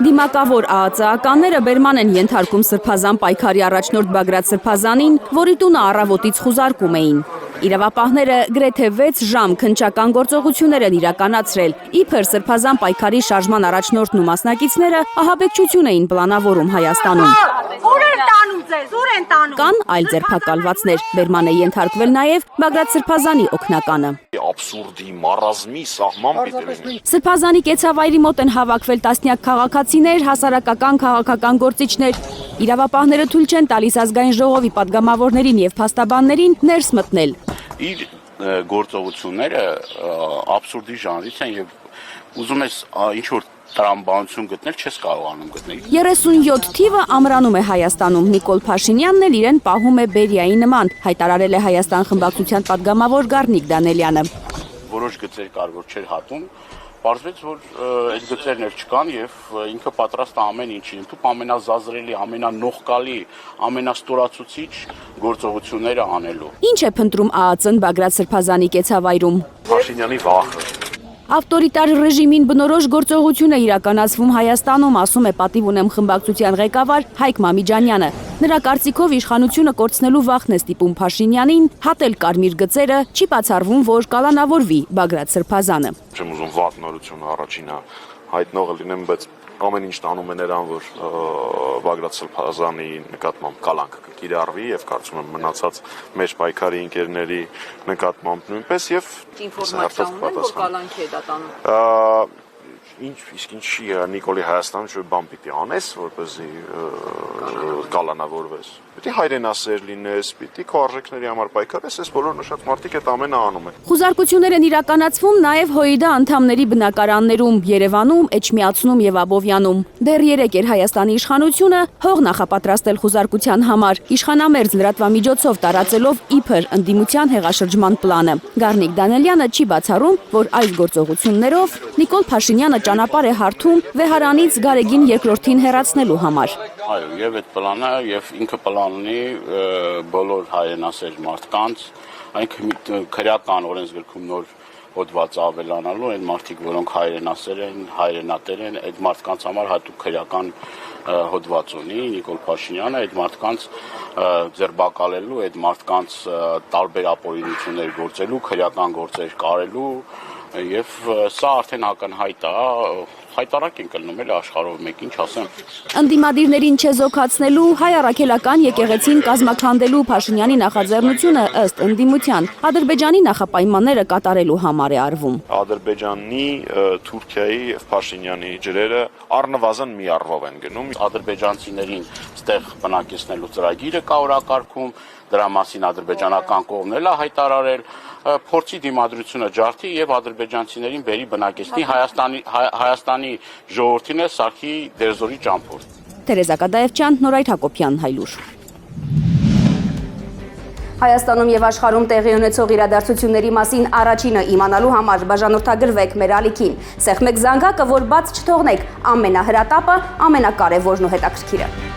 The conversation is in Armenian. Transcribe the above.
Դիմակավոր ԱԱԾ-ականները բերման են ենթարկում Սրբազան պայքարի առաջնորդ Բագրատ Սրբազանին, որի տունը առավոտից խուզարկում էին։ Իրավապահները գրեթե 6 ժամ քննչական գործողություններ են իրականացրել, իբր Սրբազան պայքարի շարժման առաջնորդն ու մասնակիցները ահաբեկչություն էին պլանավորում Հայաստանում։ Կան այլ ձերբակալվածներ, բերման է ենթարկվել նաև Բագրատ Սրբազանի օգնականը։ Աբսուրդի, մարազմի սահման պիտի լինի։ Սրբազանի կեցավայրի մոտ են հավաքվել տասնյակ քաղաքացիներ, հասարակական քաղաքական գործիչներ։ Իրավապահները թույլ չեն տալիս ազգային ժողովի падգամավորներին եւ փաստաբաններին ներս մտնել։ Իր գործողությունները աբսուրդի ժանրից են եւ ուզում ես ինչ որ տրամաբանություն գտնել, չես կարողանում գտնել։ 37 թիվը ամրանում է Հայաստանում։ Նիկոլ Փաշինյանն էլ իրեն պահում է Բերիայի նման, հայտարարել է Հայաստան խմբակցության падգամավոր Գառնիկ Դանելյանը։ Որոշ գծեր կար, որ չէր հատում, պարզվեց, որ այդ գծերներ չկան եւ ինքը պատրաստ է ամեն ինչի, ընդհանուր ամենազազրելի, ամենանողկալի, ամենաստորացուցիչ գործողությունները անելու։ Ինչ է փնտրում ԱԱԾ-ն Բագրատ Սրբազանի կեցավայրում։ Փաշինյանի վախը։ Ավտորիտար ռեժիմին բնորոշ գործողություն է իրականացվում Հայաստանում, ասում է պատիվ ունեմ խմբակցության ղեկավար Հայկ Մամիջանյանը։ Նրա կարծիքով իշխանությունը կորցնելու վախն է ստիպում Փաշինյանին հատել կարմիր գծերը, չի բացառվում, որ կալանավորվի Բագրատ Սրբազանը։ Չեմ ուզում վատ նորություն առաջինը հայտնողը լինեմ, բայց ամեն ինչ տանում է նրան, որ Բագրատ Սրբազանի նկատմամբ կալանք կկիրառվի եւ կարծում եմ մնացած մեր պայքարի ընկերների նկատմամբ նույնպես եւ ինֆորմացիա ունեն, որ կալանք է դա տանում։ Իսկ ինչի Նիկոլի Հայաստանում ինչ-որ բան պիտի անես, որպեսզի կալանավորվես։ Պիտի հայրենասեր լինես, պիտի քո արժեքների համար պայքարես, այս բոլոր նշած մարդիկ այդ ամենը անում են։ Խուզարկություններ են իրականացվում նաև ՀՅԴ անդամների բնակարաններում, Երևանում, Էջմիածնում եւ Աբովյանում։ Դեռ 3 էր Հայաստանի իշխանությունը հող նախապատրաստել խուզարկության համար, իշխանամերձ լրատվամիջոցով տարածելով իբր ընդդիմության հեղաշրջման պլանը։ Գառնիկ Դանելյանը չի բացառում, որ այս գործողություններով Նիկոլ Փաշինյանը ճանապարհ է հարթում Վեհարանից Գարեգին II-ին հեռացնելու համար։ Այո, եւ այդ պլանը եւ ինքը պլան ունի բոլոր հայրենասեր մարդկանց, այն քրեական օրենսգրքում նոր հոդված ավելանալու, այն մարդիկ, որոնք հայրենասեր են, հայրենատեր են, այդ մարդկանց համար հատուկ քրեական հոդված ունի Նիկոլ Փաշինյանը, այդ մարդկանց ձերբակալելու, այդ մարդկանց տարբեր ապօրինություններ գործելու, քրեական գործեր կարելու եւ սա արդեն ակնհայտ է, հայտարարք են կլնում էլ աշխարհով մեկ ինչ ասեմ։ Ընդդիմադիրներին չեզոքացնելու, հայ առաքելական եկեղեցին կազմաքանդելու Փաշինյանի նախաձեռնությունը ըստ ընդդիմության Ադրբեջանի նախապայմանները կատարելու համար է արվում։ Ադրբեջանի, Թուրքիայի եւ Փաշինյանի ջրերը առնվազն մի առվով են գնում։ Ադրբեջանցիներին ստեղ բնակեցնելու ծրագիրը կա օրակարգում, դրա մասին ադրբեջանական կողմն էլ է հայտարարել, փորձի դիմադրությունը ջարդի եւ ադրբեջանցիներին բերի բնակեցնի Հայաստանի ժողովրդին է սարքի դերձորի ճամփորդ։ Թերեզա Կադաևչյան, Նորայր Հակոբյան, Հայլուր։ Հայաստանում եւ աշխարհում տեղի ունեցող իրադարձությունների մասին առաջինը իմանալու համար բաժանորդագրվեք մեր ալիքին։ Սեղմեք զանգակը, որ բաց չթողնեք ամենահրատապը, ամենակարևորն ու հետաքրքիրը։